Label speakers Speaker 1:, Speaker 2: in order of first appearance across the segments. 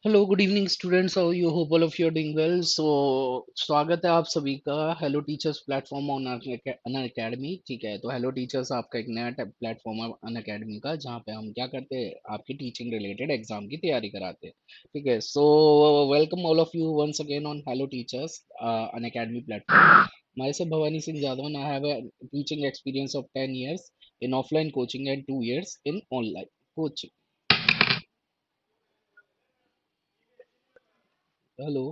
Speaker 1: Hello good evening students, how you? Hope all of you are doing well. So स्वागत है आप सभी का hello teachers platform on Unacademy. ठीक है, तो हेलो टीचर्स आपका एक नया प्लेटफॉर्म है अन अकेडमी का, जहाँ पे हम क्या करते हैं, आपकी टीचिंग रिलेटेड एग्जाम की तैयारी कराते हैं। ठीक है, so welcome all of you once again on hello teachers Unacademy platform. Myself Bhawani Singh Jadav and I have a teaching experience of 10 years in offline coaching and 2 years in online coaching. Hello.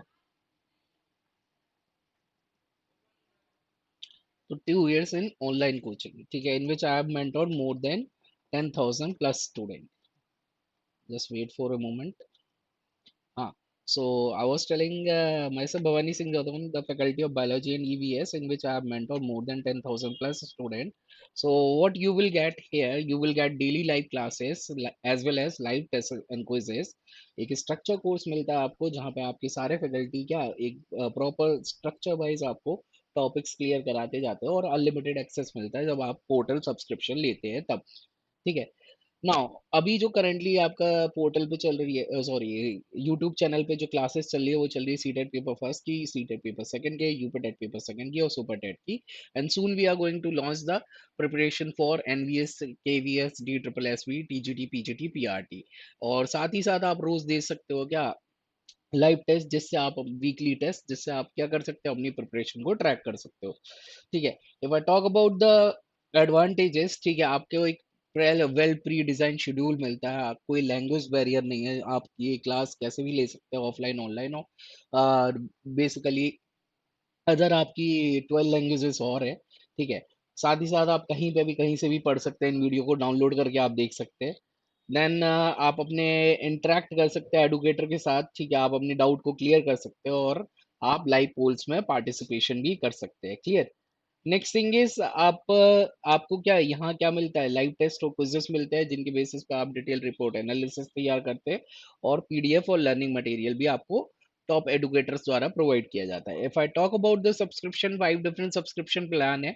Speaker 1: तो 2 years in online coaching, ठीक है, in which I have mentored more than 10,000 plus student. Just wait for a moment. हाँ, so I was telling myself Bhavani Singh Jadhavan, the faculty of biology and EVS, in which I have mentored more than 10,000 plus student. So what you will get here, you will get daily live classes as well as live tests and quizzes. एक structure course मिलता है आपको, जहाँ पे आपकी सारे faculty क्या एक प्रॉपर स्ट्रक्चर वाइज आपको टॉपिक्स क्लियर कराते जाते हैं, और अनलिमिटेड एक्सेस मिलता है जब आप पोर्टल सब्सक्रिप्शन लेते हैं तब। ठीक है। नाउ अभी जो करंटली आपका पोर्टल पे चल रही है, सॉरी, यूट्यूब चैनल पे जो क्लासेस चल रही है, वो चल रही है सीटेट पेपर फर्स्ट की, सीटेट पेपर सेकंड के, यूपी टेट पेपर सेकंड की और सुपर टेट की। And soon we are going to launch the preparation for NVS, KVS, D triple S B, TGT, PGT, PRT. और साथ ही साथ आप रोज दे सकते हो क्या, लाइव टेस्ट, जिससे आप वीकली टेस्ट, जिससे आप क्या कर सकते हो, अपनी प्रिपरेशन को ट्रैक कर सकते हो। ठीक है। If I talk about the advantages, ठीक है, आपको एक वेल प्री डिजाइन शेड्यूल मिलता है, कोई लैंग्वेज बैरियर नहीं है, आप ये क्लास कैसे भी ले सकते हो, ऑफलाइन ऑनलाइन हो। बेसिकली अदर आपकी 12 लैंग्वेजेस और है। ठीक है। साथ ही साथ आप कहीं पे भी कहीं से भी पढ़ सकते हैं, इन वीडियो को डाउनलोड करके आप देख सकते हैं। देन आप अपने इंटरेक्ट कर सकते हैं एडुकेटर के साथ। ठीक है, आप अपने डाउट को क्लियर कर सकते हो, और आप लाइव पोल्स में पार्टिसिपेशन भी कर सकते हैं। क्लियर। नेक्स्ट थिंग इज आपको क्या यहाँ क्या मिलता है, लाइव टेस्ट और क्विजेस मिलते हैं, जिनके बेसिस पे आप डिटेल रिपोर्ट एनालिसिस तैयार करते हैं, और पीडीएफ और लर्निंग मटेरियल भी आपको टॉप एडुकेटर्स द्वारा प्रोवाइड किया जाता है। If I talk about the subscription, 5 different subscription plan है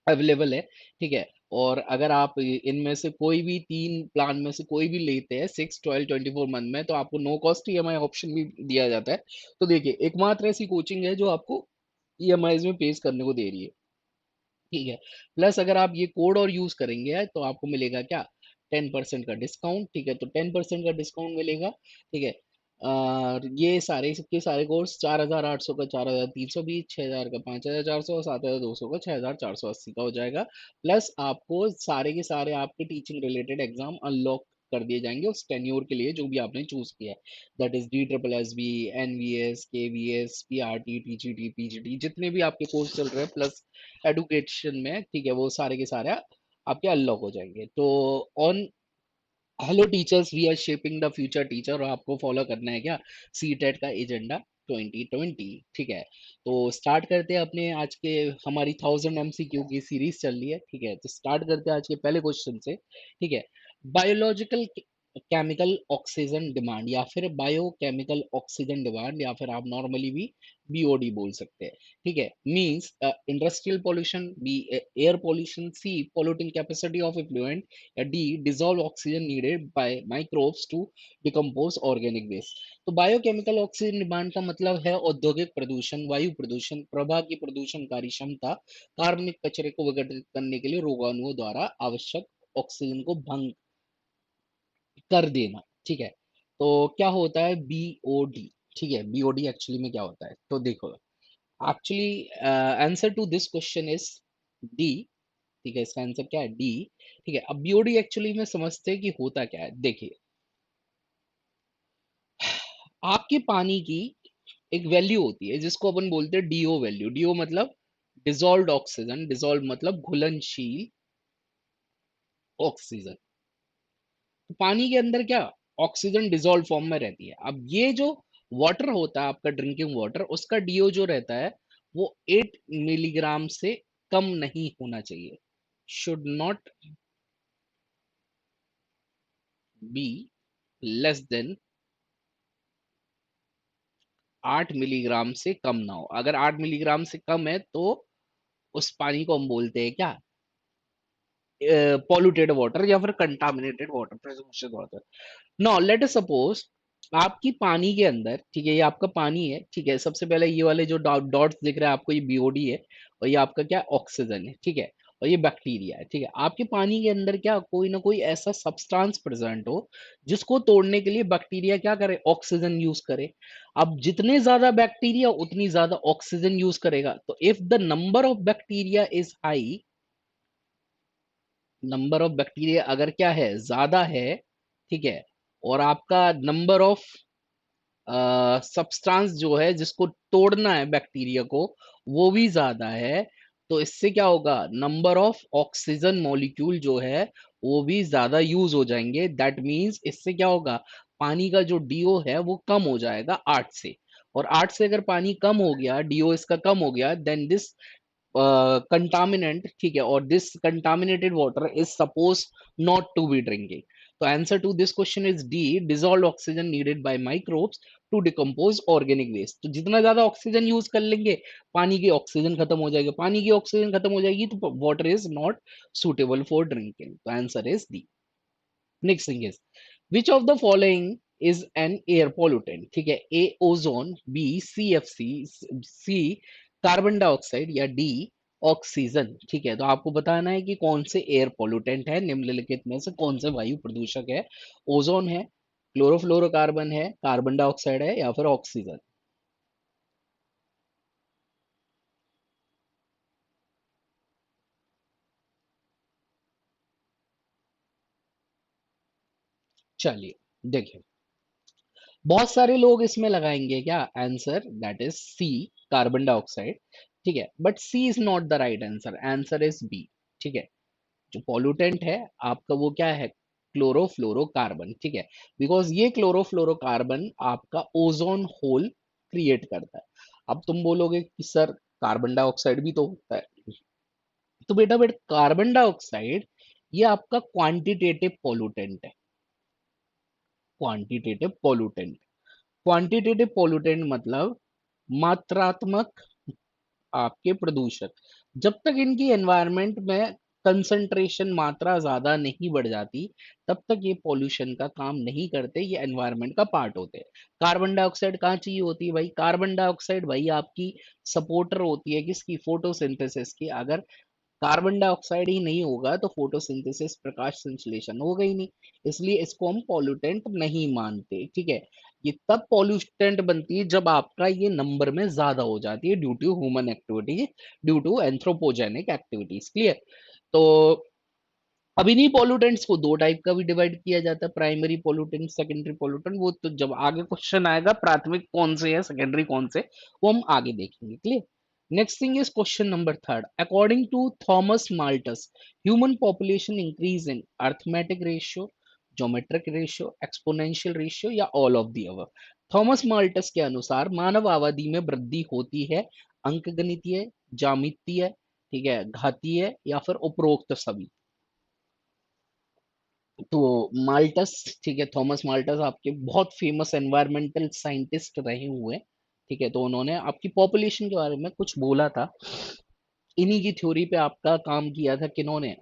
Speaker 1: अवेलेबल है। ठीक है। और अगर आप इनमें से कोई भी 3 प्लान में से कोई भी लेते हैं 6, 12, 24 मंथ में, तो आपको नो कॉस्ट ईएमआई ऑप्शन भी दिया जाता है। तो देखिए, एकमात्र ऐसी कोचिंग है जो आपको ईएमआई में पेश करने को दे रही है। ठीक है। प्लस अगर आप ये कोड और यूज करेंगे तो आपको मिलेगा क्या, 10% का डिस्काउंट। ठीक है, तो 10% का डिस्काउंट मिलेगा। ठीक है। ये सारे के सारे कोर्स 4,800 का 4,320, 6,000 का 5,400, 7,200 का 6,480 का हो जाएगा। प्लस आपको सारे के सारे आपके टीचिंग रिलेटेड एग्जाम अनलॉक कर दिए जाएंगे उस टेन्योर के लिए जो भी आपने चूज किया है। That is D triple S B, NVS, KVS, PRT, TGT, PGT, जितने भी आपके कोर्स चल रहे हैं प्लस एडुकेशन में। ठीक है, वो सारे के सारे आपके अनलॉक हो जाएंगे। तो on hello teachers, we are shaping the future teacher, और आपको फॉलो करना है क्या, सी टेट का एजेंडा 2020। ठीक है। तो स्टार्ट करते हैं अपने आज के, हमारी 1000 MCQ की सीरीज चल रही है। ठीक है, तो स्टार्ट करते हैं आज के पहले क्वेश्चन से। ठीक है। बायोलॉजिकल केमिकल ऑक्सीजन डिमांड, या फिर बायोकेमिकल ऑक्सीजन डिमांड, या फिर आप नॉर्मली भी बीओडी बोल सकते हैं। ठीक है, means industrial pollution, B air pollution, C polluting capacity of effluent, या D dissolve oxygen needed by microbes to decompose organic waste. तो बायोकेमिकल ऑक्सीजन डिमांड का मतलब है औद्योगिक प्रदूषण, वायु प्रदूषण, प्रभा की प्रदूषणकारी क्षमता, कार्बनिक कचरे को विघटित करने के लिए रोगाणुओं द्वारा आवश्यक ऑक्सीजन को भंग कर देना। ठीक है। तो क्या होता है बीओडी? ठीक है, बीओडी एक्चुअली में क्या होता है, तो देखो, actually answer to this question is D. ठीक है, इसका आंसर क्या है, डी। ठीक है, अब बीओडी एक्चुअली में समझते हैं कि होता क्या है। देखिए, आपके पानी की एक वैल्यू होती है जिसको अपन बोलते हैं डीओ वैल्यू। डीओ मतलब डिजॉल्व्ड ऑक्सीजन, डिजॉल्व मतलब घुलनशील ऑक्सीजन। तो पानी के अंदर क्या, ऑक्सीजन डिजॉल्व फॉर्म में रहती है। अब ये जो वाटर होता है आपका ड्रिंकिंग वाटर, उसका डीओ जो रहता है वो 8 मिलीग्राम से कम नहीं होना चाहिए, should not be less than 8 milligram से कम ना हो। अगर 8 मिलीग्राम से कम है तो उस पानी को हम बोलते हैं क्या, पॉल्यूटेड वाटर, या फिर contaminated water, pressurized water. Now let us suppose आपकी पानी के अंदर, ठीक है, ये आपका पानी है, ठीक है, सबसे पहले ये वाले जो डॉट्स दिख रहा है आपको, ये बीओडी है, और ये आपका क्या ऑक्सीजन है, ठीक है, और ये बैक्टीरिया है, ठीक है। आपके पानी के अंदर क्या कोई ना कोई ऐसा सब्सटेंस प्रेजेंट हो जिसको तोड़ने के लिए बैक्टीरिया क्या करे, ऑक्सीजन यूज करे। अब जितने ज्यादा बैक्टीरिया उतनी ज्यादा ऑक्सीजन यूज करेगा, तो if the number of bacteria is high, number of bacteria अगर क्या है, ज्यादा है, ठीक है, और आपका नंबर ऑफ सब्सटेंस जो है जिसको तोड़ना है बैक्टीरिया को, वो भी ज्यादा है, तो इससे क्या होगा, नंबर ऑफ ऑक्सीजन मॉलिक्यूल जो है वो भी ज्यादा यूज हो जाएंगे। दैट मींस इससे क्या होगा, पानी का जो डीओ है वो कम हो जाएगा 8 से, और 8 से अगर पानी कम हो गया, डीओ इसका कम हो गया, देन दिस कंटामिनेंट, ठीक है, और this contaminated water is suppose not to be drinking. तो answer to this question is D, dissolve oxygen needed by microbes to decompose organic waste. तो जितना ज्यादा ऑक्सीजन यूज कर लेंगे, पानी की ऑक्सीजन खत्म हो जाएगी, पानी की ऑक्सीजन खत्म हो जाएगी तो water is not suitable for drinking. तो answer is D. Next thing is, which of the following is an air pollutant, ठीक है, A ozone, B C F C carbon dioxide, या डी ऑक्सीजन। ठीक है, तो आपको बताना है कि कौन से एयर पोल्यूटेंट है, निम्नलिखित में से कौन से वायु प्रदूषक है। ओजोन है, क्लोरोफ्लोरोकार्बन है, कार्बन डाइऑक्साइड है, या फिर ऑक्सीजन। चलिए देखिए, बहुत सारे लोग इसमें लगाएंगे क्या answer, that is C, carbon dioxide, ठीक है, but C is not the right answer, answer is B. ठीक है, जो पॉल्यूटेंट है आपका वो क्या है, क्लोरोफ्लोरोकार्बन, ठीक है, बिकॉज ये क्लोरोफ्लोरोकार्बन आपका ओजोन होल क्रिएट करता है। अब तुम बोलोगे कि सर कार्बन डाइऑक्साइड भी तो होता है, तो बेटा बेटा कार्बन डाइऑक्साइड ये आपका क्वांटिटेटिव पॉल्यूटेंट है, क्वांटिटेटिव पॉल्यूटेंट। क्वांटिटेटिव पॉल्यूटेंट मतलब मात्रात्मक आपके प्रदूषक। जब तक इनकी एनवायरनमेंट में कंसंट्रेशन मात्रा ज्यादा नहीं बढ़ जाती, तब तक ये पॉल्यूशन का काम नहीं करते, ये एनवायरनमेंट का पार्ट होते हैं। कार्बन डाइऑक्साइड कहाँ चाहिए होती है भाई, कार्बन डाइऑक्साइड भाई आपकी सपोर्टर होती है किसकी, फोटोसिंथेसिस की। अगर कार्बन डाइऑक्साइड ही नहीं होगा तो फोटोसिंथेसिस, प्रकाश संश्लेषण होगा ही नहीं, इसलिए इसको हम पॉल्यूटेंट नहीं मानते। ठीक है, ये तब पॉल्यूटेंट बनती है जब आपका ये नंबर में ज्यादा हो जाती है, due to human activity, due to anthropogenic activities. Clear. तो अब इन्हीं पॉल्यूटेंट्स को दो टाइप का भी डिवाइड किया जाता है, प्राइमरी पॉल्यूटेंट, सेकेंडरी पॉल्यूटेंट। वो तो जब आगे क्वेश्चन आएगा प्राथमिक कौन से है, सेकेंडरी कौन से, वो हम आगे देखेंगे। Clear. Next thing is question number third, according to Thomas Malthus, human population increase in arithmetic ratio, geometric ratio, exponential ratio, या all of the above. Thomas Malthus के अनुसार मानव आबादी में वृद्धि होती है अंकगणितीय, ज्यामितीय, ठीक है, घातीय, या फिर उपरोक्त सभी। तो माल्टस, ठीक है, थॉमस माल्टस आपके बहुत फेमस एनवायरमेंटल साइंटिस्ट रहे हुए हैं, ठीक है, तो उन्होंने आपकी पॉपुलेशन के बारे में कुछ बोला था। इन्हीं की थ्योरी पे आपका काम किया था किन्होंने,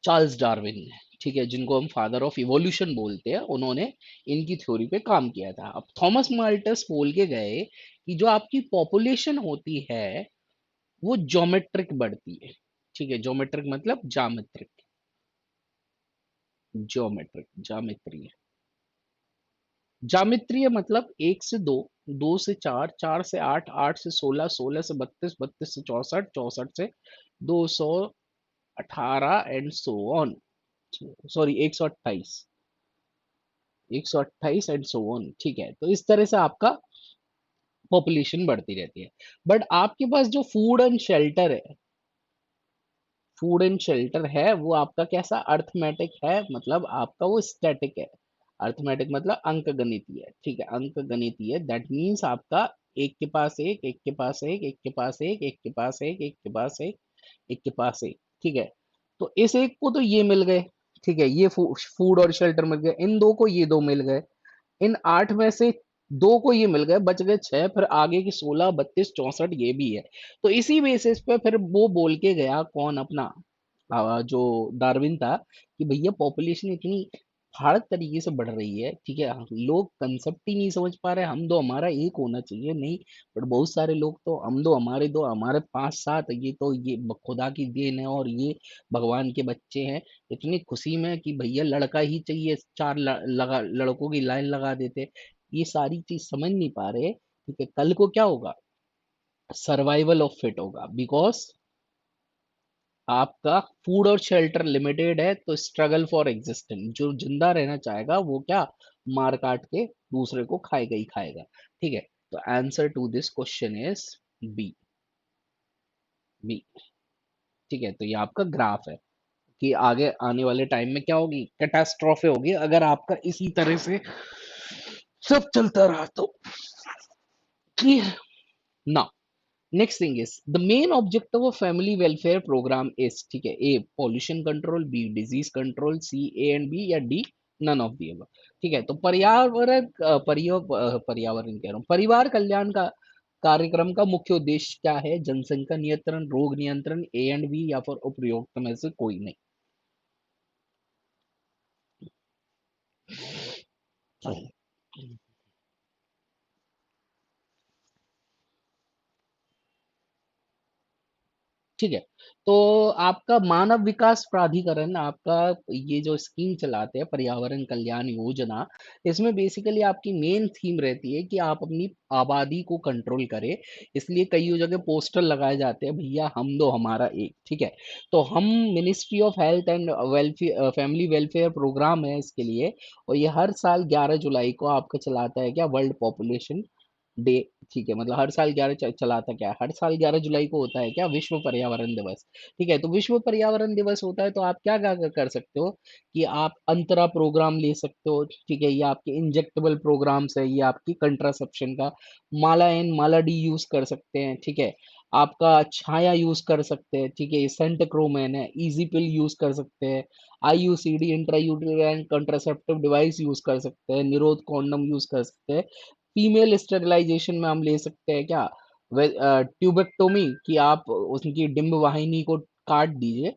Speaker 1: चार्ल्स डार्विन ने, ठीक है, जिनको हम फादर ऑफ इवोल्यूशन बोलते हैं, उन्होंने इनकी थ्योरी पे काम किया था। अब थॉमस माल्टस बोल के गए कि जो आपकी पॉपुलेशन होती है वो ज्योमेट्रिक बढ़ती है। ठीक है, ज्योमेट्रिक मतलब जामेट्रिक, ज्योमेट्रिक जामेट्री, जामित्रीय मतलब एक से दो, दो से चार, चार से आठ, आठ से सोलह, सोलह से बत्तीस, बत्तीस से चौसठ, चौसठ से 218 and so on, sorry 128, 128 and so on. ठीक है, तो इस तरह से आपका पॉपुलेशन बढ़ती रहती है। बट आपके पास जो फूड एंड शेल्टर है, फूड एंड शेल्टर है वो आपका कैसा, अर्थमेटिक है, मतलब आपका वो स्टैटिक है। अर्थमेटिक मतलब अंक गणितीय, ठीक है, अंक गणितीय, दैट मीन्स आपका एक के पास एक, एक के पास एक, एक के पास एक, एक के पास एक, एक के पास एक, एक के पास एक। ठीक है, तो इस एक को तो ये मिल गए, ठीक है, ये फूड और शेल्टर मिल गए, इन दो को ये दो मिल गए, इन आठ में से दो को ये मिल गए, बच गए छह, फिर आगे की 16, 32, 64 ये भी है। तो इसी बेसिस पे फिर वो बोल के गया कौन, अपना जो डार्विन था, कि भैया पॉपुलेशन इतनी हर तरीके से बढ़ रही है, ठीक है। लोग कंसेप्ट ही नहीं समझ पा रहे, हम दो हमारा एक होना चाहिए, नहीं। बट बहुत सारे लोग तो हम दो हमारे दो, हमारे पांच सात, ये तो ये खुदा की देन है और ये भगवान के बच्चे हैं, इतनी खुशी में कि भैया लड़का ही चाहिए, चार लड़कों की लाइन लगा देते। ये सारी चीज समझ नहीं पा रहे, ठीक है। कल को क्या होगा? सर्वाइवल ऑफ फिट होगा, बिकॉज आपका फूड और शेल्टर लिमिटेड है, तो स्ट्रगल फॉर एग्जिस्टेंस, जो जिंदा रहना चाहेगा वो क्या, मार काट के दूसरे को खाएगा ही खाएगा, ठीक है। तो answer to this question is B. B, ठीक है। तो ये आपका ग्राफ है कि आगे आने वाले टाइम में क्या होगी, कैटास्ट्रॉफे होगी अगर आपका इसी तरह से सब चलता रहा तो। ना, next thing is the main objective of family welfare programme is, ठीक है। A pollution control, B disease control, C A and B, या D none of the above, ठीक है। तो पर्यावरण कह रहा हूँ, परिवार कल्याण का कार्यक्रम का मुख्य उद्देश्य क्या है? जनसंख्या नियंत्रण, रोग नियंत्रण, ए एंड बी, या फिर उपयुक्त में से कोई नहीं। ठीक है। तो आपका मानव विकास प्राधिकरण, आपका ये जो स्कीम चलाते हैं पर्यावरण कल्याण योजना, इसमें बेसिकली आपकी मेन थीम रहती है कि आप अपनी आबादी को कंट्रोल करें। इसलिए कई जगह पोस्टर लगाए जाते हैं, भैया हम दो हमारा एक, ठीक है। तो हम ministry of health and welfare family welfare program है इसके लिए, और ये हर साल 11 जुलाई को आपका चलाता है क्या, वर्ल्ड पॉपुलेशन डे, ठीक है। मतलब हर साल 11 चलाता क्या है, हर साल 11 जुलाई को होता है क्या, विश्व पर्यावरण दिवस, ठीक है। तो विश्व पर्यावरण दिवस होता है तो आप क्या क्या कर सकते हो, कि आप अंतरा प्रोग्राम ले सकते हो, ठीक है। ये आपके इंजेक्टेबल प्रोग्राम्स है, ये आपकी कंट्रासेप्शन का माला एन माला डी यूज कर सकते हैं, ठीक है। आपका छाया यूज कर सकते हैं, ठीक है। सेंट क्रोमैन है, इजी पिल यूज कर सकते हैं, IUCD intrauterine contraceptive device use कर सकते हैं, निरोध कॉन्डम यूज कर सकते हैं। फीमेल स्टेरिलाइजेशन में हम ले सकते हैं क्या, ट्यूबेक्टोमी, कि आप उनकी डिंब वाहिनी को काट दीजिए,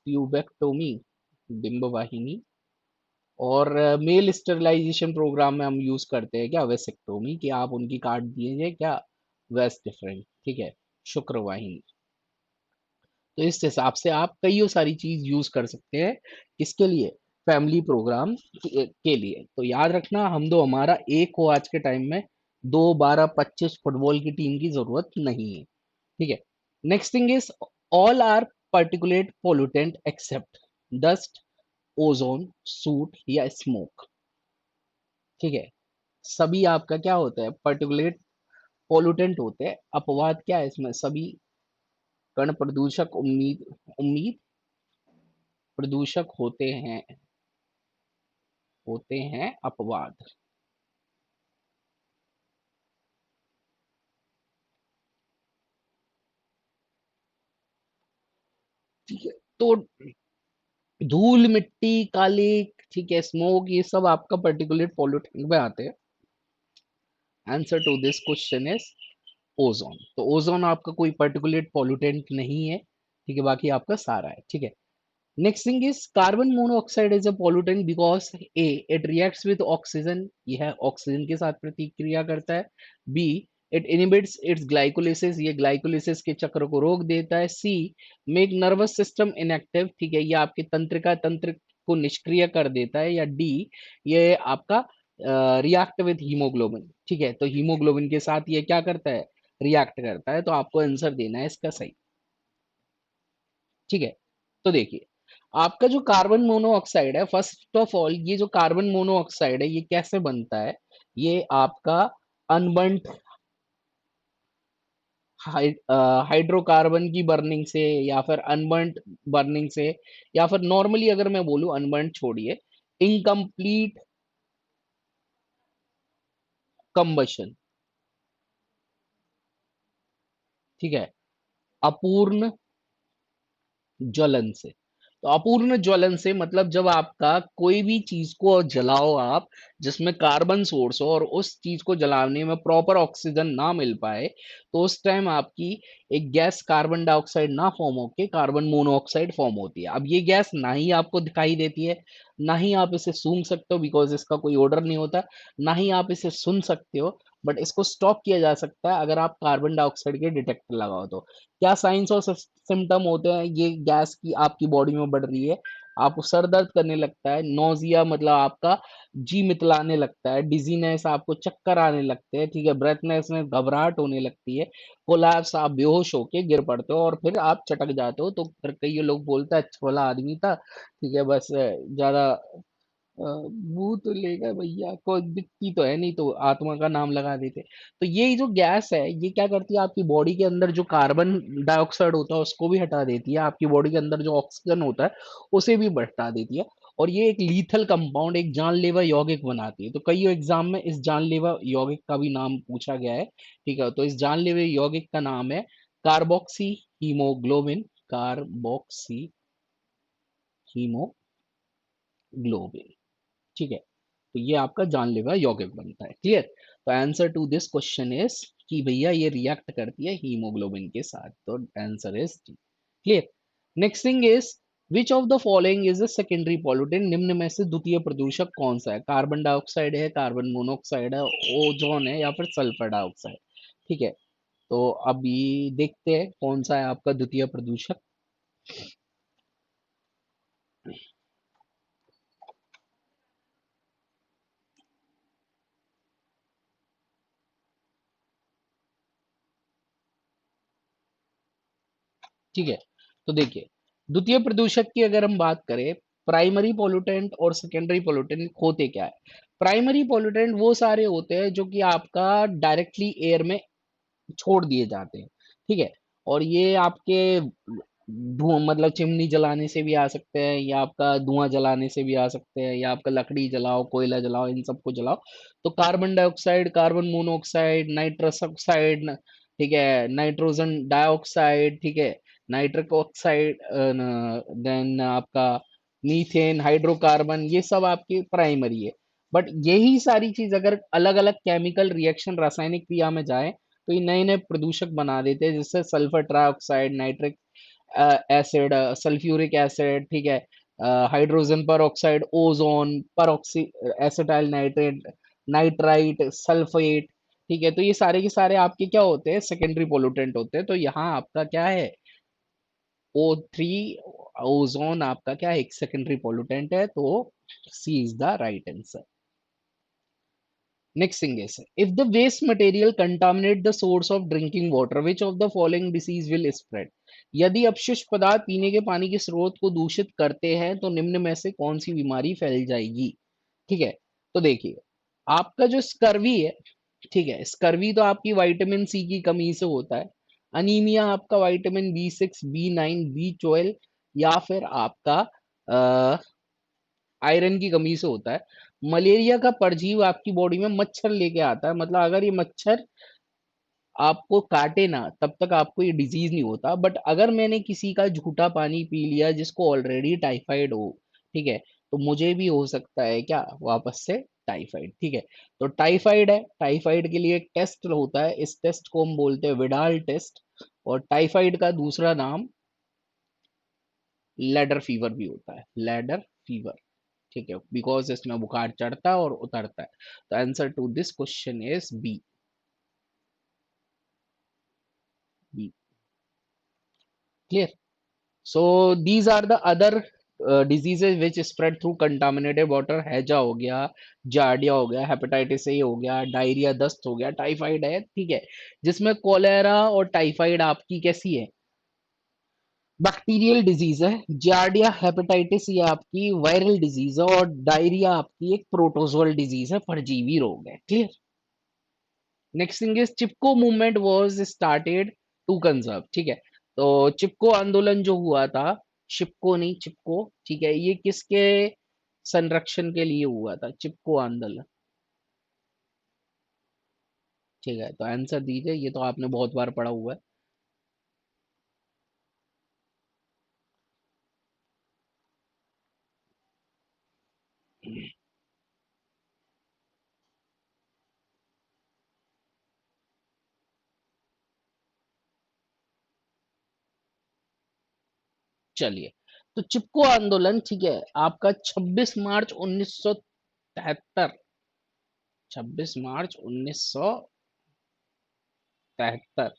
Speaker 1: ट्यूबेक्टोमी, डिंब वाहिनी। और मेल स्टेरिलाइजेशन प्रोग्राम में हम यूज करते हैं क्या, वेसेक्टोमी, कि आप उनकी काट दीजिए क्या, वेस्ट डिफरेंट, ठीक है, शुक्र वाहिनी। तो इस हिसाब से आप कई सारी चीज यूज कर सकते हैं, किसके लिए, फैमिली प्रोग्राम के लिए। तो याद रखना, हम दो हमारा एक हो आज के टाइम में, 2 12 25 फुटबॉल की टीम की जरूरत नहीं है, ठीक है। Next thing is all are particulate pollutant except dust, ozone, soot या स्मोक, ठीक है। सभी आपका क्या होता है, पर्टिकुलेट पोल्यूटेंट होते हैं, अपवाद क्या है इसमें, सभी कण प्रदूषक उम्मीद उम्मीद प्रदूषक होते हैं अपवाद, ठीक है। तो धूल मिट्टी काली, ठीक है, स्मोक, ये सब आपका पर्टिकुलेट पॉल्यूटेंट में आते हैं। Answer to this question is ozone. तो ओजोन आपका कोई पर्टिकुलेट पॉल्यूटेंट नहीं है, ठीक है, बाकी आपका सारा है, ठीक है। Next thing is carbon monoxide is a pollutant because A it reacts with oxygen, यह ऑक्सीजन के साथ प्रतिक्रिया करता है। B it inhibits it's glycolysis, ये ग्लाइकोलिसिस के चक्र को रोक देता है। सी मेक नर्वस सिस्टम इनएक्टिव, ठीक है, ये आपके तंत्रिका तंत्र को निष्क्रिय कर देता है। या डी ये आपका रिएक्ट विद हीमोग्लोबिन, ठीक है। तो हीमोग्लोबिन के साथ ये क्या करता है, रिएक्ट करता है। तो आपको आंसर देना है इसका सही, ठीक है। तो देखिए, आपका जो कार्बन मोनोऑक्साइड है, फर्स्ट ऑफ ऑल ये जो कार्बन मोनोऑक्साइड है ये कैसे बनता है, ये आपका अनबर्न्ड हाइड्रोकार्बन की बर्निंग से, या फिर अनबर्न्ड बर्निंग से, या फिर नॉर्मली अगर मैं बोलूं, अनबर्न्ड छोड़िए, इनकम्प्लीट कंबशन, ठीक है, अपूर्ण ज्वलन से। तो अपूर्ण ज्वलन से मतलब जब आपका कोई भी चीज को जलाओ आप, जिसमें कार्बन सोर्स हो और उस चीज को जलाने में प्रॉपर ऑक्सीजन ना मिल पाए, तो उस टाइम आपकी एक गैस कार्बन डाइऑक्साइड ना फॉर्म होके कार्बन मोनोऑक्साइड फॉर्म होती है। अब ये गैस ना ही आपको दिखाई देती है, ना ही आप इसे सूंघ सकते हो बिकॉज इसका कोई ऑर्डर नहीं होता, ना ही आप इसे सुन सकते हो, बट इसको स्टॉप किया जा सकता है अगर आप कार्बन डाइऑक्साइड के डिटेक्टर लगाओ तो। क्या साइंस और सिम्टम होते हैं ये गैस की आपकी बॉडी में बढ़ रही है? आपको सर दर्द करने लगता है, नोजिया मतलब आपका जी मितलाने लगता है, डिजीनेस आपको चक्कर आने लगते हैं, ठीक है, ब्रेथनेस में घबराहट होने लगती है, कोलैप्स आप बेहोश होके गिर पड़ते हो और फिर आप चटक जाते हो। तो फिर कई लोग बोलते हैं अच्छा वाला आदमी था, ठीक है, बस ज्यादा भूत लेगा भैया, कोई दिखती तो है नहीं तो आत्मा का नाम लगा देते। तो ये जो गैस है ये क्या करती है, आपकी बॉडी के अंदर जो कार्बन डाइऑक्साइड होता है उसको भी हटा देती है, आपकी बॉडी के अंदर जो ऑक्सीजन होता है उसे भी हटा देती है, और ये एक लीथल कंपाउंड, एक जानलेवा यौगिक बनाती है। तो कई एग्जाम में इस जानलेवा यौगिक का भी नाम पूछा गया है, ठीक है। तो इस जानलेवा यौगिक का नाम है कार्बोक्सी हीमोग्लोबिन, कार्बोक्सी हीमोग्लोबिन, ठीक है। तो ये आपका जानलेवा यौगिक बनता है, क्लियर। तो answer to this question is कि भैया ये रिएक्ट करती है हीमोग्लोबिन के साथ, तो answer is D, clear. Next thing is which of the following is a secondary pollutant, निम्न में से द्वितीय प्रदूषक कौन सा है? कार्बन डाइऑक्साइड है, कार्बन मोनोऑक्साइड है, ओजोन है, या फिर सल्फर डाइऑक्साइड, ठीक है। तो अभी देखते हैं कौन सा है आपका द्वितीय प्रदूषक। ठीक है, तो देखिए, द्वितीय प्रदूषक की अगर हम बात करें, प्राइमरी पोल्यूटेंट और सेकेंडरी पोल्यूटेंट होते क्या है? प्राइमरी पोल्यूटेंट वो सारे होते हैं जो कि आपका डायरेक्टली एयर में छोड़ दिए जाते हैं, ठीक है। और ये आपके धुआं मतलब चिमनी जलाने से भी आ सकते हैं, या आपका धुआं जलाने से भी आ सकते हैं, या आपका लकड़ी जलाओ, कोयला जलाओ, इन सबको जलाओ। तो carbon dioxide, carbon monoxide, nitrous oxide, ठीक है, नाइट्रोजन डाइऑक्साइड, ठीक है, नाइट्रिक ऑक्साइड, देन आपका मीथेन, हाइड्रोकार्बन, ये सब आपकी प्राइमरी है। बट यही सारी चीज अगर अलग अलग केमिकल रिएक्शन रासायनिक क्रिया में जाए तो ये नए नए प्रदूषक बना देते हैं, जिससे sulphur trioxide, nitric acid, sulphuric acid, ठीक है, हाइड्रोजन पर ऑक्साइड, ओजोन पर oxy, acetyl nitrate, nitrite, sulphate, ठीक है। तो ये सारे के सारे आपके क्या होते हैं? सेकेंडरी पोल्यूटेंट होते हैं। तो यहाँ आपका क्या है? O3, ओजोन आपका क्या है? एक सेकेंडरी पोल्यूटेंट है, तो C is the right answer. Next thing is, if the waste material contaminate the source of drinking water, which of the following disease will spread? यदि अपशिष्ट पदार्थ पीने के पानी के स्रोत को दूषित करते हैं तो निम्न में से कौन सी बीमारी फैल जाएगी? ठीक है, तो देखिए, आपका जो स्कर्वी है, ठीक है, स्कर्वी तो आपकी विटामिन सी की कमी से होता है। अनीमिया आपका विटामिन B6, B9, B12, या फिर आपका आयरन की कमी से होता है। मलेरिया का परजीव आपकी बॉडी में मच्छर लेके आता है, मतलब अगर ये मच्छर आपको काटे ना तब तक आपको ये डिजीज नहीं होता। बट अगर मैंने किसी का झूठा पानी पी लिया जिसको ऑलरेडी टाइफाइड हो, ठीक है, तो मुझे भी हो सकता है क्या वापस से टाइफाइड, ठीक है। तो टाइफाइड है, टाइफाइड के लिए एक टेस्ट होता है, इस टेस्ट को हम बोलते हैं विडाल टेस्ट। और टाइफाइड का दूसरा नाम लेडर फीवर भी होता है, लेडर फीवर, ठीक है, बिकॉज इसमें बुखार चढ़ता है और उतरता है। तो answer to this question is B, B, clear. So these are the other diseases which spread through contaminated water. हैजा हो गया, जार्डिया हो गया, हेपेटाइटिस ए हो गया, डायरिया दस्त हो गया, टाइफाइड है, ठीक है, जिसमें कोलेरा और टाइफाइड आपकी कैसी है? बैक्टीरियल डिजीज है। जार्डिया हेपेटाइटिस ये आपकी वायरल डिजीज है, और डायरिया आपकी एक प्रोटोजोअल डिजीज है, परजीवी रोग है, clear. Next thing is Chipko movement was started to conserve, ठीक है। तो चिपको आंदोलन जो हुआ था, चिपको नहीं चिपको, ठीक है, ये किसके संरक्षण के लिए हुआ था चिपको आंदोलन? ठीक है, तो आंसर दीजिए, ये तो आपने बहुत बार पढ़ा हुआ है। चलिए, तो चिपको आंदोलन, ठीक है, आपका 26 मार्च 1973, 26 मार्च 1973,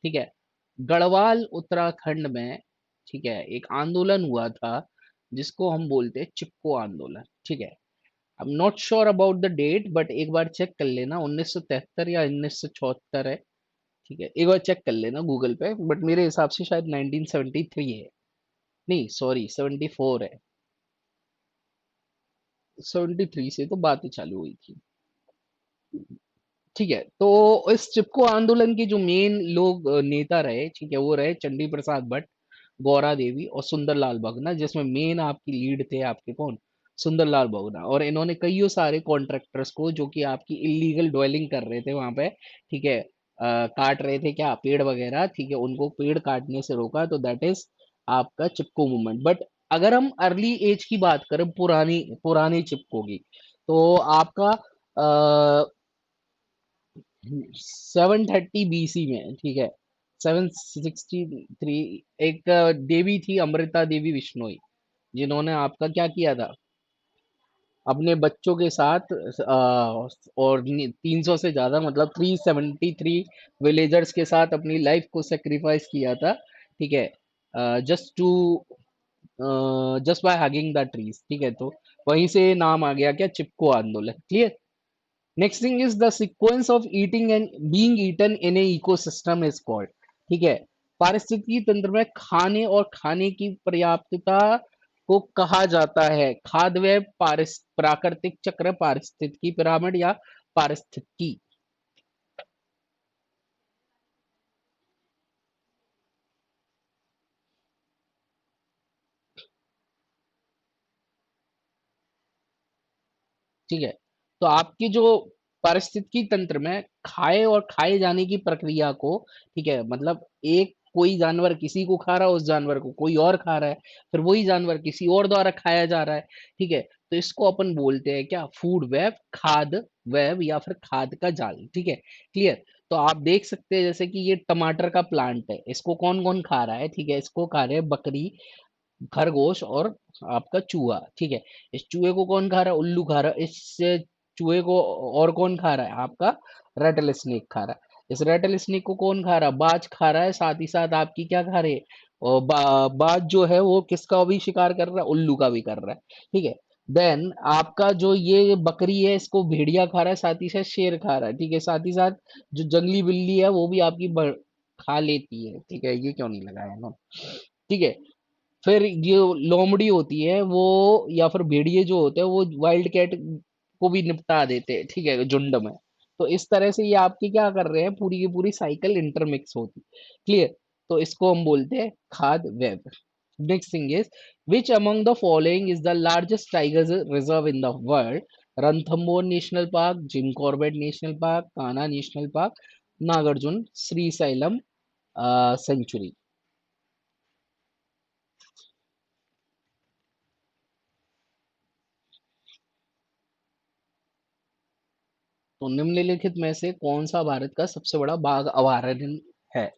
Speaker 1: ठीक है, गढ़वाल उत्तराखंड में, ठीक है, एक आंदोलन हुआ था जिसको हम बोलते हैं चिपको आंदोलन, ठीक है। I am not sure about the date, but एक बार चेक कर लेना, 1973 या 1974 है, ठीक है, एक बार चेक कर लेना गूगल पे, बट मेरे हिसाब से शायद 1973 है। नहीं सॉरी, 74 है। 73 से तो बात ही चालू हुई थी। ठीक है, तो इस चिपको आंदोलन के जो मेन लोग नेता रहे, ठीक है, वो रहे चंडी प्रसाद भट्ट, गौरा देवी और सुंदरलाल भगना, जिसमें मेन आपकी लीड थे आपके कौन, सुंदरलाल भगना। और इन्होंने कईयों सारे कॉन्ट्रैक्टर्स को जो कि आपकी इलीगल ड्वेलिंग कर रहे थे वहां पे, ठीक है, काट रहे थे क्या पेड़ वगैरह, ठीक है, उनको पेड़ काटने से रोका, तो दैट इज आपका चिपको मूवमेंट। बट अगर हम अर्ली एज की बात करें, पुरानी पुरानी चिपको की, तो आपका 730 BC में, ठीक है, 763, एक देवी थी अमृता देवी विश्नोई, जिन्होंने आपका क्या किया था, अपने बच्चों के साथ और 300 से ज्यादा, मतलब 373 विलेजर्स के साथ अपनी लाइफ को सेक्रीफाइस किया था, ठीक है, just to just by hugging the trees, ठीक है, तो वहीं से नाम आ गया क्या, चिपको आंदोलन। Clear. Next thing is the sequence of eating and being eaten in a ecosystem is called, ठीक है, पारिस्थितिकी तंत्र में खाने और खाने की पर्याप्तता को कहा जाता है खाद्य प्राकृतिक चक्र, पारिस्थितिकी पिरामिड या पारिस्थितिकी। ठीक है, तो आपकी जो पारिस्थितिकी तंत्र में खाए और खाए जाने की प्रक्रिया को, ठीक है, मतलब एक कोई जानवर किसी को खा रहा है, उस जानवर को कोई और खा रहा है, फिर वही जानवर किसी और द्वारा खाया जा रहा है, ठीक है, तो इसको अपन बोलते हैं क्या, फूड वेब, खाद वेब या फिर खाद का जाल, ठीक है। क्लियर। तो आप देख सकते हैं जैसे कि ये टमाटर का प्लांट है, इसको कौन कौन खा रहा है, ठीक है, इसको खा रहे हैं बकरी, खरगोश और आपका चूहा, ठीक है। इस चूहे को कौन खा रहा है, उल्लू खा रहा है, इस चूहे को और कौन खा रहा है, आपका रेटल स्नेक खा रहा है। इस रेटल स्नेक को कौन खा रहा है, बाज खा रहा है, साथ ही साथ आपकी क्या खा रहे हैं, और बाज जो है वो किसका भी शिकार कर रहा है, उल्लू का भी कर रहा है, ठीक है। देन आपका जो ये बकरी है, इसको भेड़िया खा रहा है, साथ ही साथ शेर खा रहा है, ठीक है, साथ ही साथ जो जंगली बिल्ली है वो भी आपकी खा लेती है, ठीक है, ये क्यों नहीं लगाया ना, ठीक है। फिर ये लोमड़ी होती है वो, या फिर भेड़िए जो होते हैं वो वाइल्ड कैट को भी निपटा देते हैं, ठीक है, झुंड में। तो इस तरह से ये आपकी क्या कर रहे हैं, पूरी की पूरी साइकिल इंटरमिक्स होती। क्लियर। तो इसको हम बोलते हैं खाद web. Next thing is, which among the following is the largest tiger reserve in the world, Ranthambore national park, Jim Corbett national park, Kanha national park, Nagarjuna Srisailam sanctuary. तो निम्नलिखित में से कौन सा भारत का सबसे बड़ा बाघ अभयारण्य है,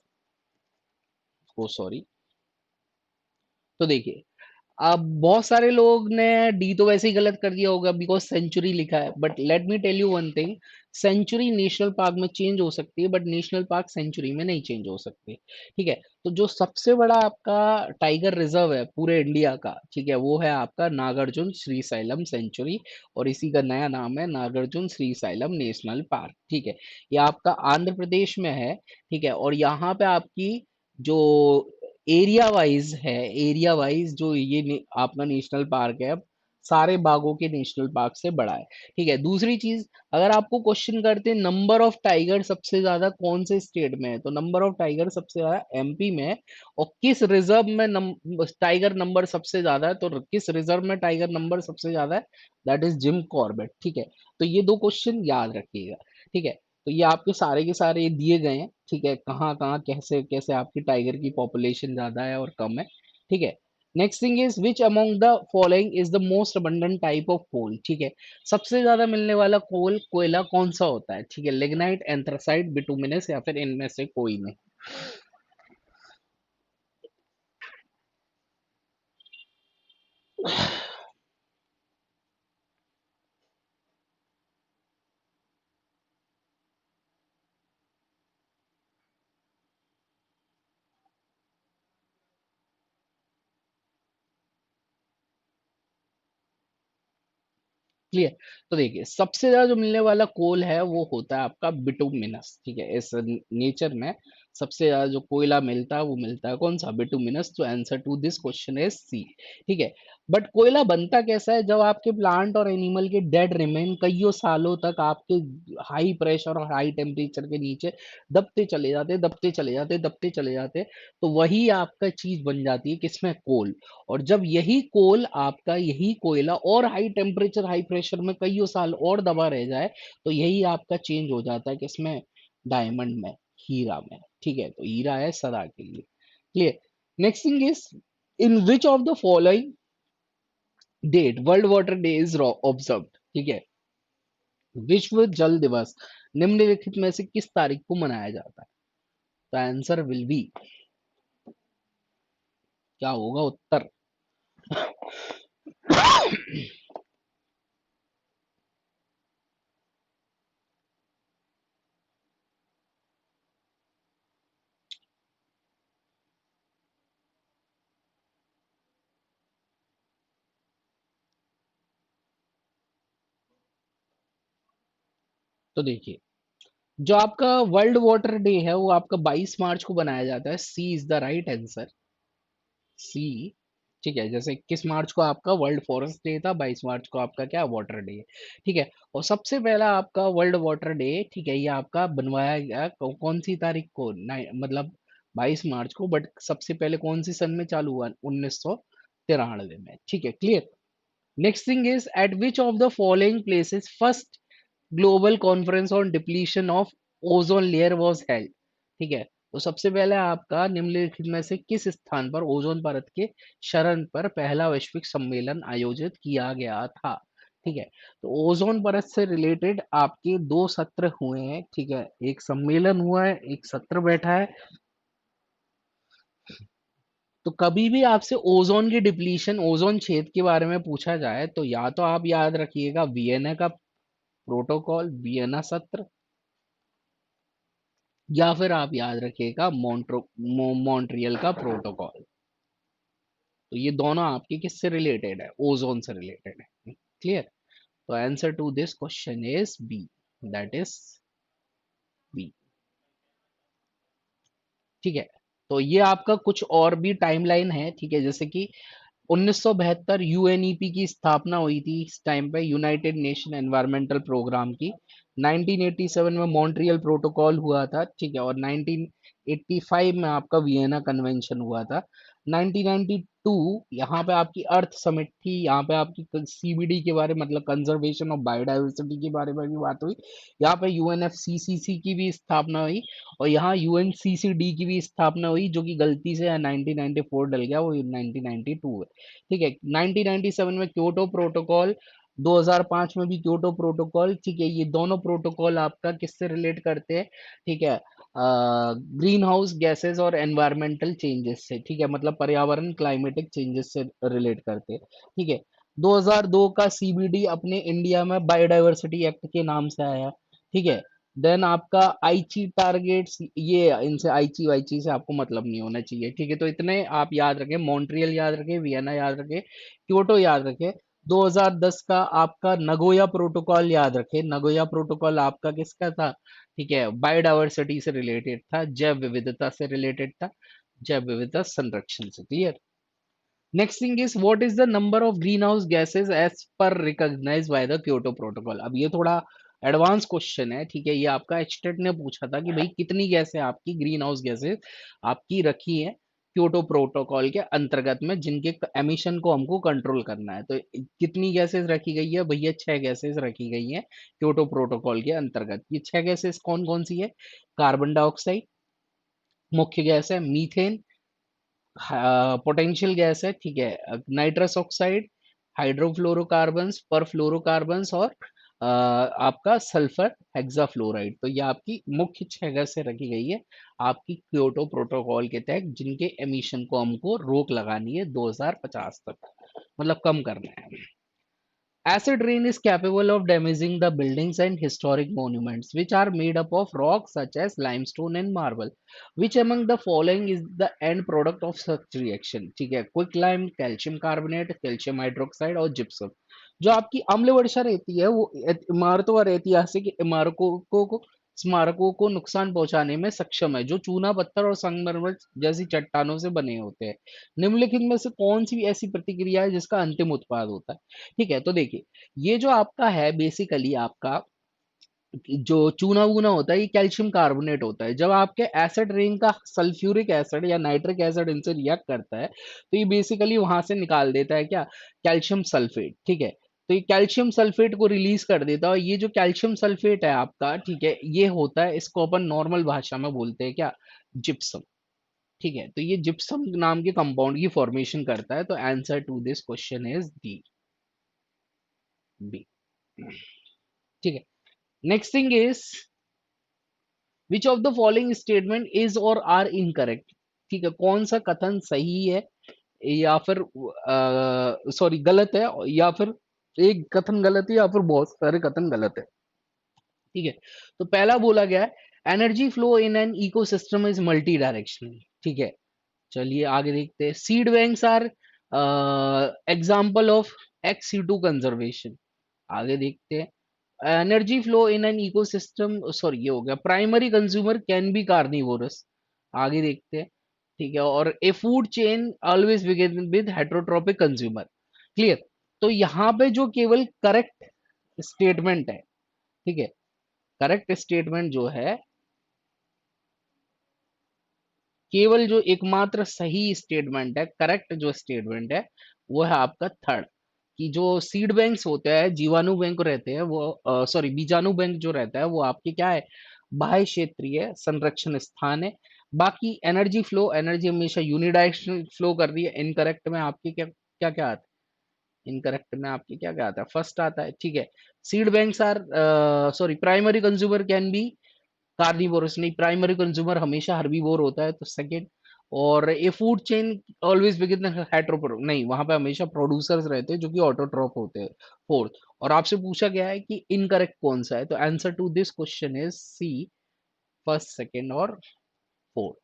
Speaker 1: ओ सॉरी। तो देखिए, अब बहुत सारे लोग ने डी तो वैसे ही गलत कर दिया होगा बिकॉज सेंचुरी लिखा है, but let me tell you one thing, sanctuary national park में चेंज हो सकती है, बट नेशनल पार्क सेंचुरी में नहीं चेंज हो सकती, ठीक है। तो जो सबसे बड़ा आपका टाइगर रिजर्व है पूरे इंडिया का, ठीक है, वो है आपका नागार्जुन श्रीशैलम सेंचुरी, और इसी का नया नाम है नागार्जुन श्रीशैलम नेशनल पार्क, ठीक है। ये आपका आंध्र प्रदेश में है, ठीक है, और यहाँ पे आपकी जो एरिया वाइज है, एरिया वाइज जो ये आपका नेशनल पार्क है, सारे बागों के नेशनल पार्क से बड़ा है, ठीक है। दूसरी चीज, अगर आपको क्वेश्चन करते हैं नंबर ऑफ टाइगर सबसे ज्यादा कौन से स्टेट में है, तो नंबर ऑफ टाइगर सबसे ज्यादा एमपी में है। और किस रिजर्व में टाइगर नंबर सबसे ज्यादा है, तो किस रिजर्व में टाइगर नंबर सबसे ज्यादा है, दैट इज जिम कॉर्बेट, ठीक है। तो ये दो क्वेश्चन याद रखिएगा, ठीक है। तो ये आपके सारे के सारे दिए गए हैं, ठीक है, कहाँ कहाँ कैसे कैसे आपकी टाइगर की पॉपुलेशन ज्यादा है और कम है, ठीक है। Next thing is which among the following is the most abundant type of coal, ठीक है। सबसे ज्यादा मिलने वाला कोयला कौन सा होता है, ठीक है। लिग्नाइट, एंथ्रासाइट, बिटुमिनस, या फिर इनमें से कोई नहीं। क्लियर। तो देखिए सबसे ज्यादा जो मिलने वाला कोल है वो होता है आपका बिटुमिनस, ठीक है। इस नेचर में सबसे ज्यादा जो कोयला मिलता है वो मिलता है कौन सा, बिटुमिनस। तो answer to this question is C, ठीक है। बट कोयला बनता कैसा है, जब आपके प्लांट और एनिमल के डेड रिमेन कईयों सालों तक आपके हाई प्रेशर और हाई टेम्परेचर के नीचे दबते चले जाते, दबते चले जाते, दबते चले जाते, तो वही आपका चीज बन जाती है किसमें, कोल। और जब यही कोल आपका, यही कोयला और हाई टेम्परेचर हाई प्रेशर में कईयों साल और दबा रह जाए, तो यही आपका चेंज हो जाता है किसमें, डायमंड में, हीरा में, ठीक है। तो हीरा है सदा के लिए। Clear. Next thing is in which of the following date world water day is observed, ठीक है। विश्व जल दिवस निम्नलिखित में से किस तारीख को मनाया जाता है। तो आंसर विल बी, क्या होगा उत्तर। तो देखिए जो आपका वर्ल्ड वाटर डे है वो आपका 22 मार्च को बनाया जाता है। सी इज द राइट आंसर, सी, ठीक है। जैसे 21 मार्च को आपका वर्ल्ड फॉरेस्ट डे था, 22 मार्च को आपका क्या वाटर डे है, ठीक है। और सबसे पहला आपका वर्ल्ड वाटर डे, ठीक है, ये आपका बनवाया गया कौन सी तारीख को, मतलब 22 मार्च को। बट सबसे पहले कौन सी सन में चालू हुआ, 1993 में, ठीक है। Clear. Next thing is eight which of the following places first global conference on depletion of ozone layer was held, ठीक है। तो सबसे पहले आपका निम्नलिखित में से किस स्थान पर ओजोन परत के क्षरण पर पहला वैश्विक सम्मेलन आयोजित किया गया था, ठीक है। तो ओजोन परत से रिलेटेड आपके दो सत्र हुए हैं, ठीक है। एक सम्मेलन हुआ है, एक सत्र बैठा है। तो कभी भी आपसे ओजोन की डिप्लीशन, ओजोन छेद के बारे में पूछा जाए, तो या तो आप याद रखिएगा वियना का प्रोटोकॉल, वियना सत्र, या फिर आप याद रखिएगा मॉन्ट्रियल का प्रोटोकॉल। तो ये दोनों आपके किससे रिलेटेड है, ओजोन से रिलेटेड है। क्लियर। तो answer to this question is B, that is B, ठीक है। तो ये आपका कुछ और भी टाइमलाइन है, ठीक है। जैसे कि 1972 यूएनईपी की स्थापना हुई थी, इस टाइम पे यूनाइटेड नेशन एनवायरमेंटल प्रोग्राम की। 1987 में मॉन्ट्रियल प्रोटोकॉल हुआ था, ठीक है। और 1985 में आपका वियना कन्वेंशन हुआ था। 1992 यहाँ पे आपकी अर्थ समिट थी, यहाँ पे आपकी सीबीडी के बारे, मतलब कंजर्वेशन ऑफ बायोडाइवर्सिटी के बारे में भी बात हुई। यहाँ पे यूएनएफसीसीसी की भी स्थापना हुई, और यहाँ यूएनसीसीडी की भी स्थापना हुई, जो कि गलती से 1994 डल गया, वो 1992 है, ठीक है। 1997 में क्योटो प्रोटोकॉल, 2005 में भी क्योटो प्रोटोकॉल, ठीक है। ये दोनों प्रोटोकॉल आपका किससे रिलेट करते हैं, ठीक है, ग्रीन हाउस गैसेस और एनवायरमेंटल चेंजेस से, ठीक है। मतलब पर्यावरण क्लाइमेटिक चेंजेस से रिलेट करते हैं, ठीक है। 2002 का सीबीडी अपने इंडिया में बायोडाइवर्सिटी एक्ट के नाम से आया, ठीक है। देन आपका आईची टारगेट्स, ये इनसे आईची वाईची से आपको मतलब नहीं होना चाहिए, ठीक है। तो इतने आप याद रखें, मॉन्ट्रियल याद रखें, वियना याद रखें, क्योटो याद रखें। 2010 का आपका नगोया प्रोटोकॉल याद रखें। नगोया प्रोटोकॉल आपका किसका था, ठीक है, बायोडाइवर्सिटी से रिलेटेड था, जैव विविधता से रिलेटेड था, जैव विविधता संरक्षण से। Clear. Next thing is what is the number of greenhouse gases as per recognize by the Kyoto protocol. अब ये थोड़ा एडवांस क्वेश्चन है, ठीक है। ये आपका एचटेट ने पूछा था कि भाई कितनी गैसें आपकी ग्रीन हाउस गैसेज आपकी रखी है क्योटो प्रोटोकॉल के अंतर्गत में, जिनके एमिशन को हमको कंट्रोल करना है। तो कितनी गैसेज रखी गई है भैया, 6 गैसेज रखी गई हैं क्योटो प्रोटोकॉल के अंतर्गत। ये 6 गैसेज कौन कौन सी है, कार्बन डाइऑक्साइड मुख्य गैस है, मीथेन, पोटेंशियल गैस है, ठीक है, नाइट्रस ऑक्साइड, हाइड्रोफ्लोरोकार्बन्स, परफ्लोरोकार्बन्स और आपका सल्फर हेक्साफ्लोराइड। तो ये आपकी मुख्य 6 गैसें रखी गई है आपकी क्योटो प्रोटोकॉल के तहत, जिनके एमिशन को हमको रोक लगानी है 2050 तक, मतलब कम करना है। Acid rain is capable of damaging the buildings and historic monuments, which are made up of rocks such as limestone and marble. Which among the following is the end product of such reaction? ठीक है, quicklime, calcium carbonate, calcium hydroxide और gypsum। जो आपकी अम्ल वर्षा रहती है वो इमारतों और ऐतिहासिक स्मारकों को नुकसान पहुंचाने में सक्षम है, जो चूना पत्थर और संगमरमर जैसी चट्टानों से बने होते हैं। निम्नलिखित में से कौन सी ऐसी प्रतिक्रिया है जिसका अंतिम उत्पाद होता है? ठीक है, तो देखिए, ये जो आपका है बेसिकली आपका जो चूना वूना होता है ये कैल्शियम कार्बोनेट होता है। जब आपके एसिड रेन का सल्फ्यूरिक एसिड या नाइट्रिक एसिड इनसे रिएक्ट करता है तो ये बेसिकली वहां से निकाल देता है क्या, कैल्शियम सल्फेट। ठीक है, तो ये कैल्शियम सल्फेट को रिलीज कर देता है, और ये जो कैल्शियम सल्फेट है आपका, ठीक है, ये होता है, इसको अपन नॉर्मल भाषा में बोलते हैं क्या, जिप्सम। ठीक है, तो ये जिप्सम नाम के कंपाउंड की फॉर्मेशन करता है। तो answer to this question is D, B. ठीक है, next thing is which of the following statement is और आर इनकरेक्ट। ठीक है, कौन सा कथन सही है या फिर सॉरी गलत है, या फिर एक कथन गलत है या फिर बहुत सारे कथन गलत है। ठीक है, तो पहला बोला गया है energy flow in an ecosystem is multi directional. ठीक है, चलिए आगे देखते हैं। Seed banks are example of ex situ conservation. आगे देखते हैं। Energy flow in an ecosystem, sorry ये हो गया, primary consumer can be carnivorous. आगे देखते हैं। ठीक है, और a food chain always begin with heterotrophic consumer. Clear. तो यहाँ पे जो केवल करेक्ट स्टेटमेंट है, ठीक है, करेक्ट स्टेटमेंट जो है, केवल जो एकमात्र सही स्टेटमेंट है, करेक्ट जो स्टेटमेंट है, वो है आपका थर्ड, कि जो सीड बैंक्स होते हैं, जीवाणु बैंक रहते हैं वो, सॉरी बीजाणु बैंक जो रहता है वो आपके क्या है, बाह्य क्षेत्रीय संरक्षण स्थान है। बाकी एनर्जी फ्लो, एनर्जी हमेशा यूनिडायरेक्शनल फ्लो कर रही है। इनकरेक्ट में आपके क्या क्या क्या आता है, इनकरेक्ट में आपके क्या क्या आता है, फर्स्ट आता है। ठीक है, seed banks are, sorry primary consumer can be carnivorous, नहीं, प्राइमरी कंज्यूमर हमेशा हर्बीवोर होता है, तो सेकंड। और ये food chain always begin heterotroph, नहीं, वहां पे हमेशा प्रोड्यूसर्स रहते हैं जो कि ऑटोट्रॉप होते हैं, फोर्थ। और आपसे पूछा गया है कि इनकरेक्ट कौन सा है, तो answer to this question is C, first, second और fourth.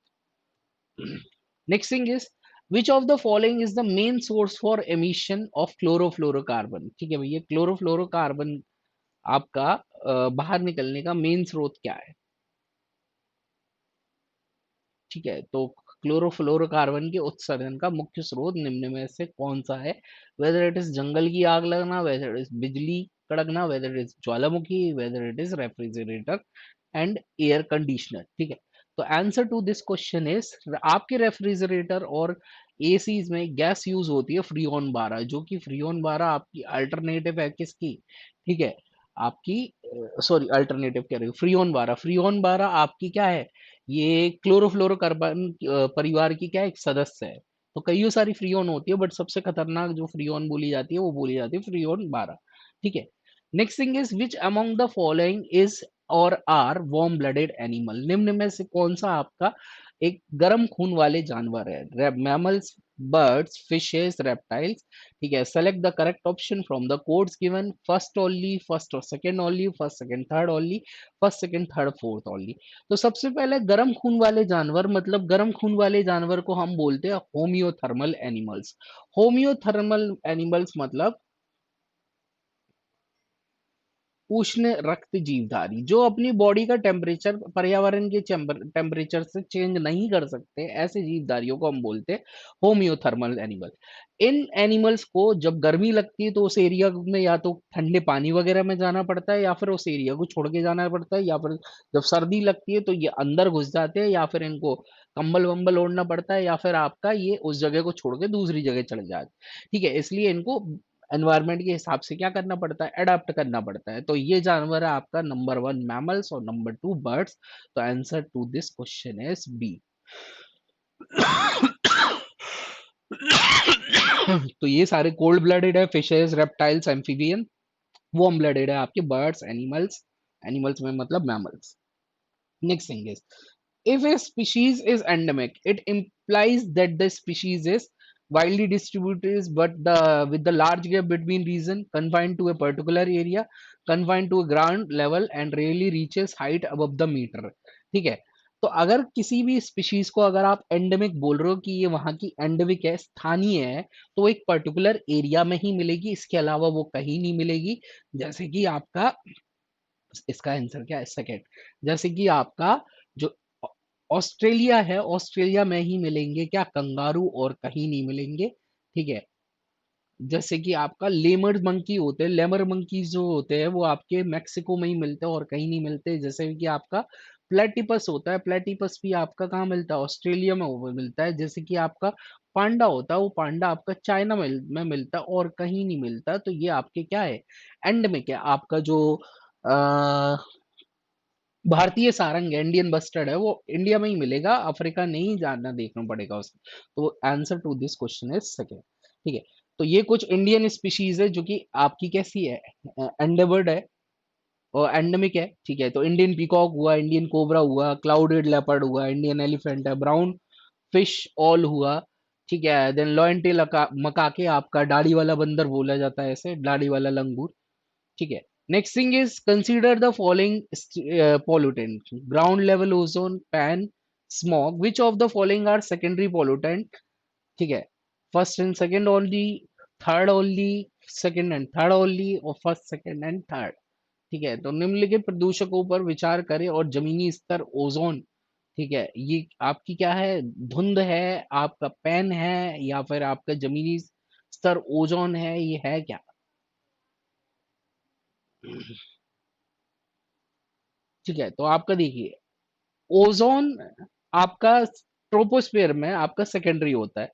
Speaker 1: Next thing is which of the following is the main source for emission of chlorofluorocarbon. ठीक है भैया, क्लोरोफ्लोरोकार्बन आपका बाहर निकलने का मेन स्रोत क्या है? ठीक है, तो क्लोरोफ्लोरोकार्बन के उत्सर्जन का मुख्य स्रोत निम्न में से कौन सा है? वेदर इट इज जंगल की आग लगना, वेदर इट इज बिजली कड़कना, वेदर इट इज ज्वालामुखी, whether it is refrigerator and air conditioner. ठीक है, तो answer to this question is, आपके रेफ्रिजरेटर और एसीज में गैस यूज होती है फ्रीऑन 12, जो कि फ्रीऑन 12 आपकी अल्टरनेटिव है किसकी? ठीक है, आपकी, सॉरी अल्टरनेटिव कह रही हूँ, फ्रीऑन 12, फ्रीऑन 12 आपकी क्या है, ये क्लोरोफ्लोरोकार्बन परिवार की क्या एक सदस्य है। तो कई सारी फ्रीऑन होती है, बट सबसे खतरनाक जो फ्रीऑन बोली जाती है वो बोली जाती है फ्रीऑन 12। ठीक है, next thing is which among the following is और आर वार्म ब्लडेड एनिमल। निम्न में से कौन सा आपका एक गर्म खून वाले जानवर है? Mammals, birds, fishes, reptiles. ठीक है, select the correct option from the codes given, first only, first और second only, first second third only, first second third fourth only. तो सबसे पहले गर्म खून वाले जानवर, मतलब गर्म खून वाले जानवर को हम बोलते हैं होमियोथर्मल एनिमल्स। होमियोथर्मल एनिमल्स मतलब उष्ण रक्त जीवधारी, जो अपनी बॉडी का टेम्परेचर पर्यावरण के टेम्परेचर से चेंज नहीं कर सकते, ऐसे जीवधारियों को हम बोलते हैं होमियोथर्मल एनिमल। इन एनिमल्स को जब गर्मी लगती है तो उस एरिया में या तो ठंडे पानी वगैरह में जाना पड़ता है, या फिर उस एरिया को छोड़ के जाना पड़ता है, या फिर जब सर्दी लगती है तो ये अंदर घुस जाते हैं, या फिर इनको कंबल वंबल ओढ़ना पड़ता है, या फिर आपका ये उस जगह को छोड़ के दूसरी जगह चले जाते हैं। ठीक है, इसलिए इनको एनवायरनमेंट के हिसाब से क्या करना पड़ता है, अडेप्ट करना पड़ता है। तो ये जानवर है आपका नंबर 1 मैमल्स और नंबर 2 बर्ड्स। तो answer to this question is B. तो ये सारे कोल्ड ब्लडेड है, fishes, reptiles, amphibian. Warm blooded है आपके बर्ड्स, एनिमल्स, एनिमल्स में मतलब mammals. Next thing is, if a species is endemic, it implies that the species is widely distributed, but the with the large gap between region, confined to a particular area, confined to a ground level, and rarely reaches height above the meter. ठीक है। तो अगर किसी भी species को अगर आप endemic बोल रहे हो कि ये वहां की एंडेमिक है, स्थानीय है, तो वो एक पर्टिकुलर एरिया में ही मिलेगी, इसके अलावा वो कहीं नहीं मिलेगी। जैसे कि आपका, इसका आंसर क्या है, सेकंड। जैसे कि आपका जो ऑस्ट्रेलिया है, ऑस्ट्रेलिया में ही मिलेंगे क्या, कंगारू, और कहीं नहीं मिलेंगे। ठीक है। जैसे कि आपका लेमर मंकी होते हैं, लेमर मंकीज जो होते हैं वो आपके मैक्सिको में ही मिलते हैं और कहीं नहीं मिलते। जैसे कि आपका प्लेटिपस होता है, प्लेटिपस भी आपका कहाँ मिलता है, ऑस्ट्रेलिया में वो मिलता है। जैसे कि आपका पांडा होता है, वो पांडा आपका चाइना में मिलता है और कहीं नहीं मिलता। तो ये आपके क्या है, एंडेमिक है। आपका जो भारतीय सारंग है, इंडियन बस्टर्ड है, वो इंडिया में ही मिलेगा, अफ्रीका नहीं जाना, देखना पड़ेगा उसको। तो answer to this question is second. ठीक है। तो ये कुछ इंडियन स्पीशीज है जो कि आपकी कैसी है, एंडेवर्ड है और एंडेमिक है। ठीक है। तो इंडियन पीकॉक हुआ, इंडियन कोबरा हुआ, क्लाउडेड लेपर्ड हुआ, इंडियन एलिफेंट है, ब्राउन फिश ऑल हुआ। ठीक है। देन लॉयन टेल मकाके, आपका दाढ़ी वाला बंदर बोला जाता है ऐसे, दाढ़ी वाला लंगूर। ठीक है। Next thing is, consider the following pollutant: ground level ozone, PAN, smog. Which of the following are secondary pollutant? ठीक है। First and second only, third only, second and third only, और फर्स्ट सेकेंड एंड थर्ड। ठीक है। तो निम्नलिखित प्रदूषकों पर विचार करें और जमीनी स्तर ओजोन, ठीक है, ये आपकी क्या है, धुंध है, आपका पैन है, या फिर आपका जमीनी स्तर ओजोन है, ये है क्या? ठीक है। तो आपका देखिए, ओजोन आपका ट्रोपोस्फेयर में आपका सेकेंडरी होता है।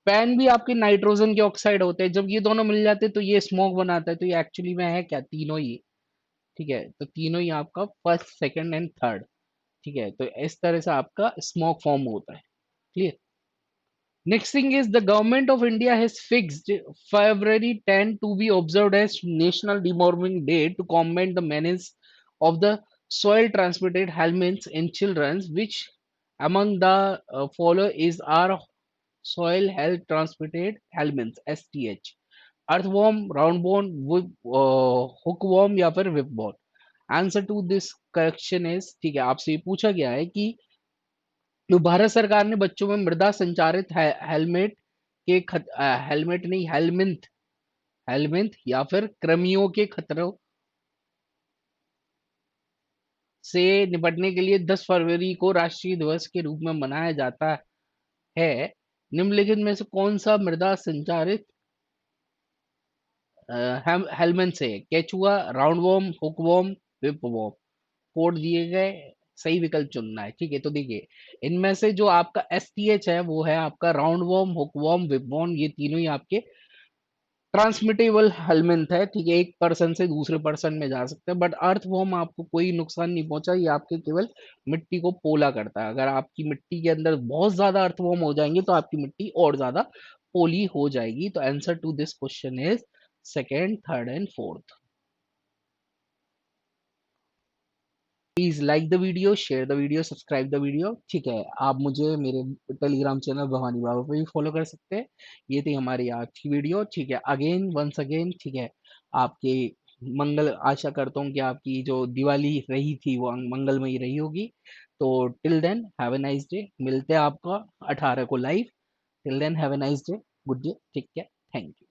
Speaker 1: पैन भी आपके नाइट्रोजन के ऑक्साइड होते हैं। जब ये दोनों मिल जाते हैं तो ये स्मोक बनाता है। तो ये एक्चुअली में है क्या, तीनों ही। ठीक है। तो तीनों ही आपका फर्स्ट सेकंड एंड थर्ड। ठीक है। तो इस तरह से आपका स्मोक फॉर्म होता है। Clear. Next thing is, the government of India has fixed February 10 to be observed as National Deworming Day to combat the menace of the soil transmitted helminths in children. Which among the follow is our soil health transmitted helminths, STH? Earthworm, roundworm, hookworm या फिर whipworm? Answer to this question is, ठीक है, आपसे ये पूछा गया है कि तो भारत सरकार ने बच्चों में मृदा संचारित हेलमेट के हेलमेट नहीं, हेलमिंथ, हेलमिंथ या फिर कृमियों के खतरों से निपटने के लिए 10 फरवरी को राष्ट्रीय दिवस के रूप में मनाया जाता है। निम्नलिखित में से कौन सा मृदा संचारित हेलमेट से है? केचुआ, राउंडवॉर्म, हुकवॉर्म, विपवॉर्म। कोड दिए गए, सही विकल्प चुनना है। ठीक है। तो देखिए, इनमें से जो आपका एस टी एच है वो है आपका राउंड वॉर्म, हुकवॉर्म, विपवॉर्म, ये तीनों ही आपके ट्रांसमिटेबल हेलमिंथ है। ठीक है। एक पर्सन से दूसरे पर्सन में जा सकते हैं, बट अर्थ वॉर्म आपको कोई नुकसान नहीं पहुंचा, ये आपके केवल मिट्टी को पोला करता है। अगर आपकी मिट्टी के अंदर बहुत ज्यादा अर्थ वॉर्म हो जाएंगे तो आपकी मिट्टी और ज्यादा पोली हो जाएगी। तो answer to this question is second, third and fourth. Please like the video, share the video, subscribe the video. ठीक है। आप मुझे मेरे टेलीग्राम चैनल भवानी बाबा पे भी फॉलो कर सकते हैं। ये थी हमारी आज की वीडियो। ठीक है। अगेन वंस अगेन, ठीक है, आपके मंगल, आशा करता हूँ कि आपकी जो दिवाली रही थी वो मंगलमयी रही होगी। तो till then have a nice day, मिलते हैं आपका 18 को live. Till then have a nice day, good day, ठीक है, थैंक यू।